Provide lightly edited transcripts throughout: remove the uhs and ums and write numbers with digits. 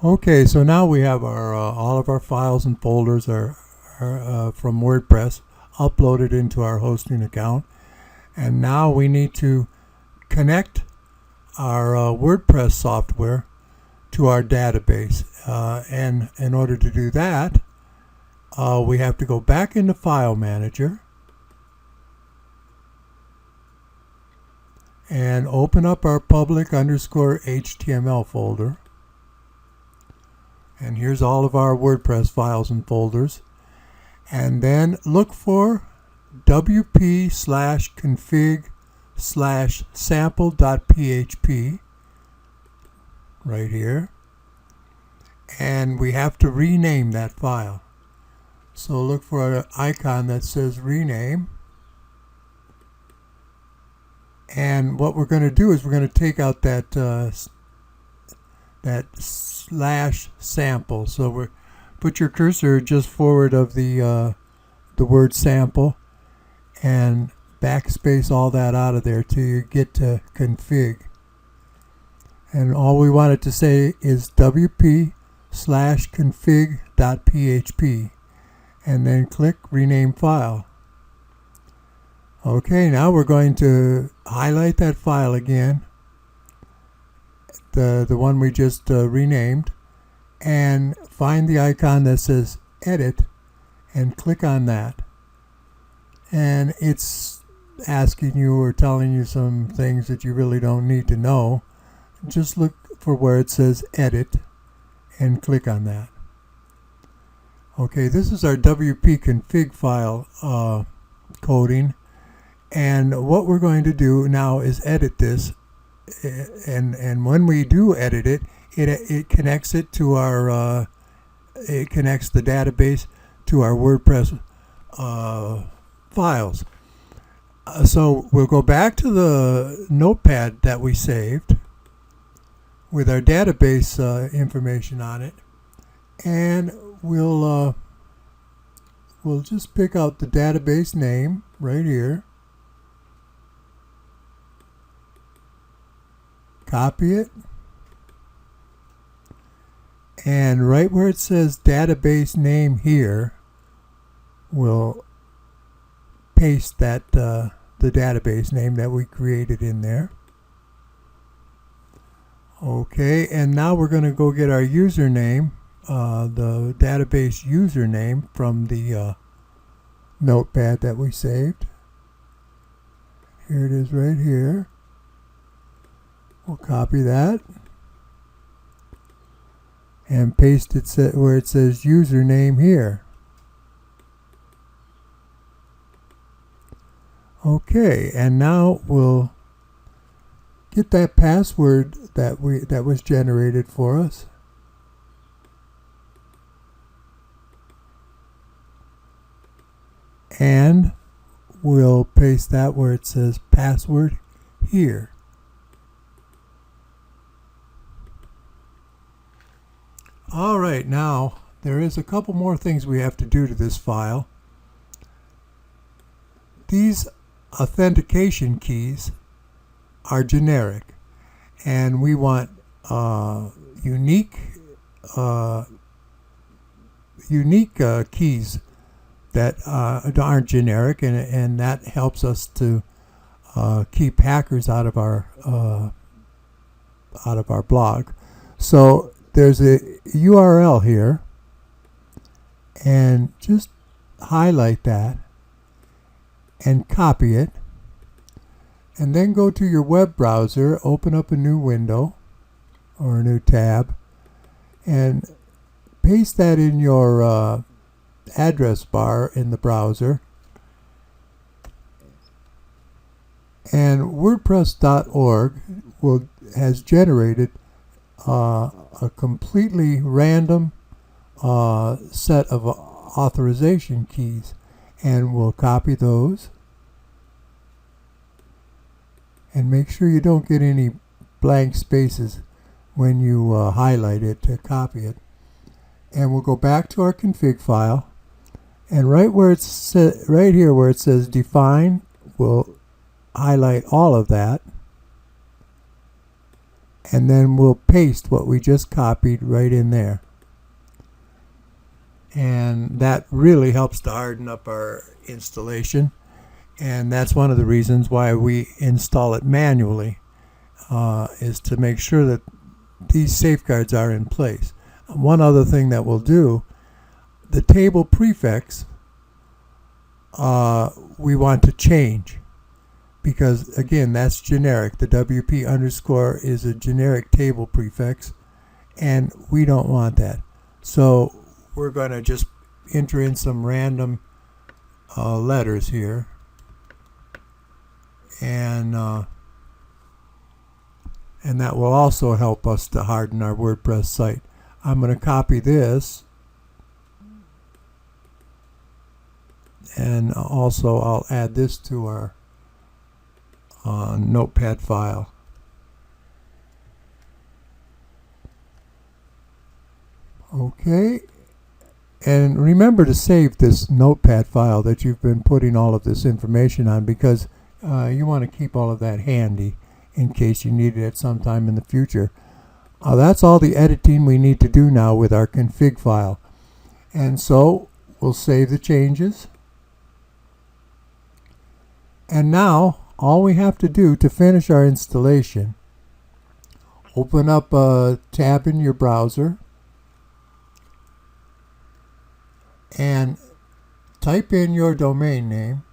Okay, so now we have our all of our files and folders are from WordPress uploaded into our hosting account, and now we need to connect our WordPress software to our database, and in order to do that, we have to go back into File Manager and open up our public_HTML folder. And here's all of our WordPress files and folders. And then look for wp/config/sample.php right here. And we have to rename that file. So look for an icon that says rename. And what we're going to do is we're going to take out that /sample. So put your cursor just forward of the word sample and backspace all that out of there till you get to config. And all we want it to say is wp/config.php, and then click rename file. Okay, now we're going to highlight that file again, the one we just renamed, and find the icon that says edit and click on that. And it's asking you or telling you some things that you really don't need to know. Just look for where it says edit and click on that. Okay, this is our WP config file coding, and what we're going to do now is edit this. And when we do edit it, it connects it to our it connects the database to our WordPress files. So we'll go back to the notepad that we saved with our database information on it, and we'll just pick out the database name right here. Copy it, and right where it says database name here, we'll paste that the database name that we created in there. Okay, and now we're going to go get our username, the database username from the notepad that we saved. Here it is right here. We'll copy that and paste it where it says username here. Okay, and now we'll get that password that was generated for us. And we'll paste that where it says password here. All right, now there is a couple more things we have to do to this file. These authentication keys are generic, and we want unique keys that aren't generic, and that helps us to keep hackers out of our blog. So there's a URL here, and just highlight that and copy it, and then go to your web browser, open up a new window or a new tab, and paste that in your address bar in the browser. And WordPress.org has generated a completely random set of authorization keys, and we'll copy those and make sure you don't get any blank spaces when you highlight it to copy it. And we'll go back to our config file, and right here where it says define, we'll highlight all of that and then we'll paste what we just copied right in there. And that really helps to harden up our installation, and that's one of the reasons why we install it manually, is to make sure that these safeguards are in place. One other thing that we'll do, the table prefix we want to change, because again, that's generic. The WP underscore is a generic table prefix, and we don't want that. So we're going to just enter in some random letters here, and that will also help us to harden our WordPress site. I'm going to copy this, and also I'll add this to our notepad file. Okay, and remember to save this notepad file that you've been putting all of this information on, because you want to keep all of that handy in case you need it at some time in the future. That's all the editing we need to do now with our config file. And so we'll save the changes. And now all we have to do to finish our installation, open up a tab in your browser and type in your domain name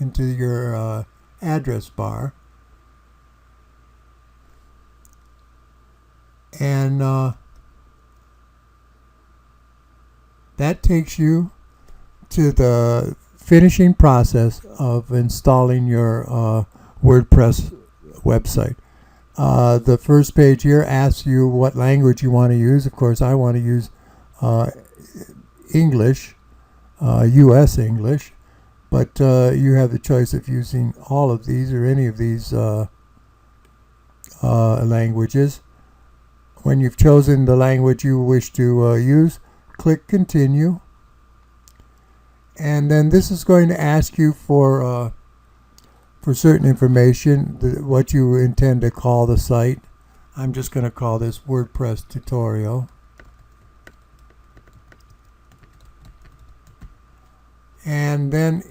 into your address bar, and that takes you to the finishing process of installing your WordPress website. The first page here asks you what language you want to use. Of course, I want to use English, US English, but you have the choice of using all of these or any of these languages. When you've chosen the language you wish to use, click Continue. And then this is going to ask you for certain information, what you intend to call the site. I'm just going to call this WordPress tutorial. And then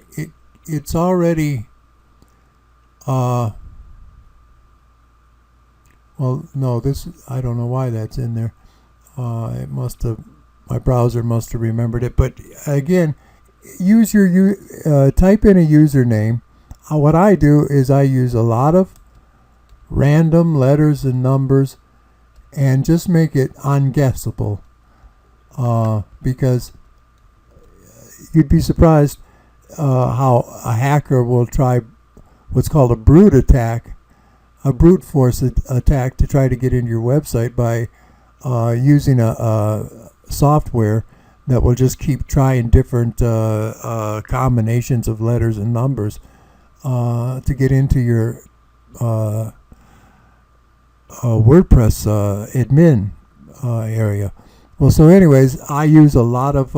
it's already, well, no, this, I don't know why that's in there. It must have, my browser must have remembered it. But again, use your type in a username. What I do is I use a lot of random letters and numbers and just make it unguessable, because you'd be surprised how a hacker will try what's called a brute attack, a brute force attack, to try to get into your website by using a software that will just keep trying different combinations of letters and numbers to get into your WordPress admin area. Well, so anyways, I use a lot of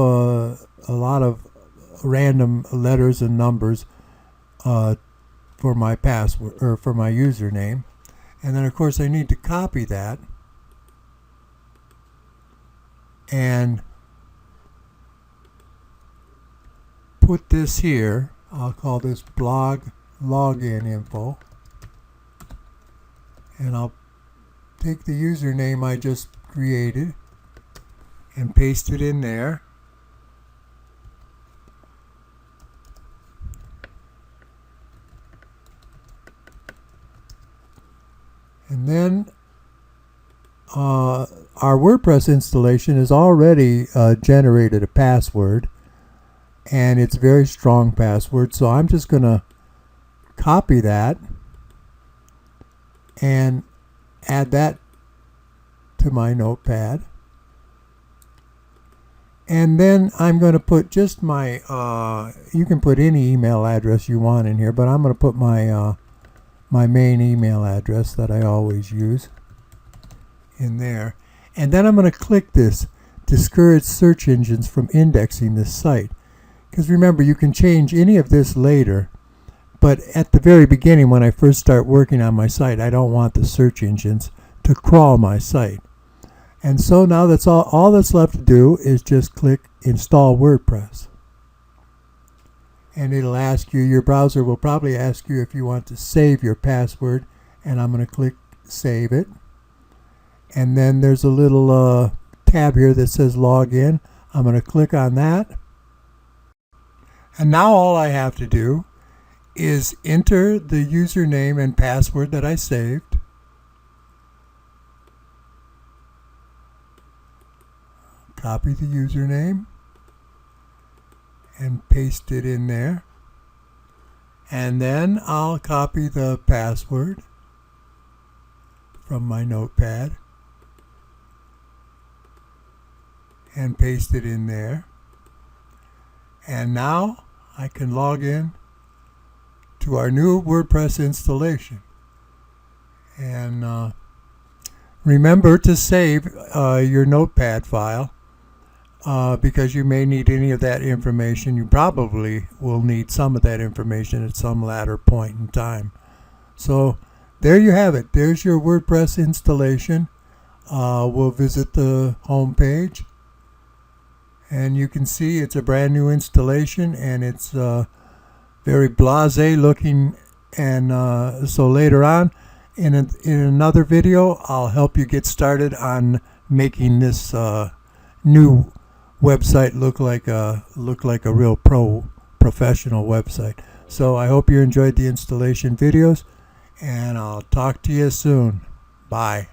random letters and numbers for my password, or for my username, and then of course I need to copy that and put this here. I'll call this blog login info, and I'll take the username I just created and paste it in there. And then our WordPress installation has already generated a password, and it's a very strong password, so I'm just going to copy that and add that to my notepad. And then I'm going to put just my, you can put any email address you want in here, but I'm going to put my my main email address that I always use in there. And then I'm going to click this discourage search engines from indexing this site. Because remember, you can change any of this later, but at the very beginning, when I first start working on my site, I don't want the search engines to crawl my site. And so now that's all that's left to do is just click Install WordPress. And it'll ask you, your browser will probably ask you if you want to save your password, and I'm going to click Save It. And then there's a little tab here that says Login. I'm going to click on that. And now all I have to do is enter the username and password that I saved. Copy the username and paste it in there. And then I'll copy the password from my notepad and paste it in there. And now I can log in to our new WordPress installation. And remember to save your notepad file because you may need any of that information. You probably will need some of that information at some later point in time. So there you have it. There's your WordPress installation. We'll visit the home page, and you can see it's a brand new installation, and it's very blasé looking. And so later on in another video, I'll help you get started on making this new website look like a real professional website. So I hope you enjoyed the installation videos, and I'll talk to you soon. Bye.